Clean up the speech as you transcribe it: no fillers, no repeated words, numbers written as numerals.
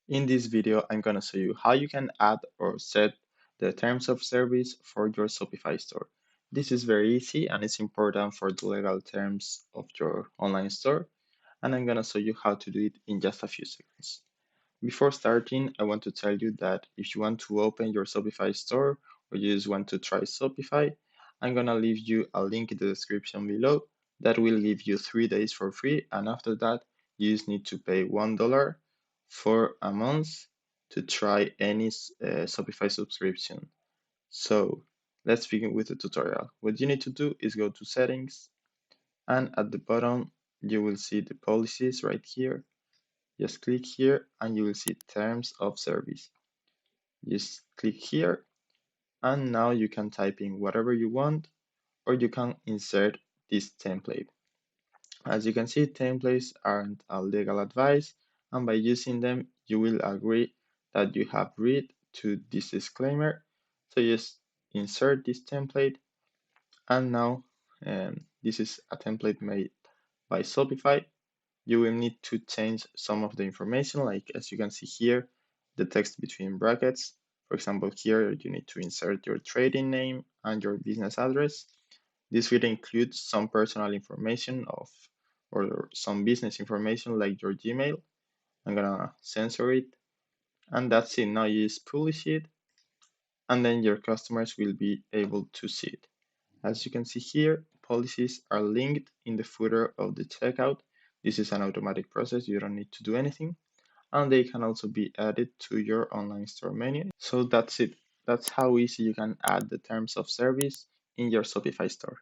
In this video, I'm going to show you how you can add or set the terms of service for your Shopify store. This is very easy and it's important for the legal terms of your online store, and I'm going to show you how to do it in just a few seconds. Before starting, I want to tell you that if you want to open your Shopify store or you just want to try Shopify, I'm going to leave you a link in the description below that will give you 3 days for free. And after that, you just need to pay $1 for a month to try any Shopify subscription. So let's begin with the tutorial. What you need to do is go to settings, and at the bottom, you will see the policies right here. Just click here and you will see terms of service. Just click here and now you can type in whatever you want, or you can insert this template. As you can see, templates aren't a legal advice, and by using them, you will agree that you have read to this disclaimer. So just insert this template, and now this is a template made by Shopify. You will need to change some of the information, like as you can see here, the text between brackets. For example, here you need to insert your trading name and your business address. This will include some personal information of or some business information like your Gmail. I'm gonna censor it, and that's it. Now you just publish it, and then your customers will be able to see it. As you can see here, policies are linked in the footer of the checkout. This is an automatic process, you don't need to do anything. And they can also be added to your online store menu. So that's it. That's how easy you can add the terms of service in your Shopify store.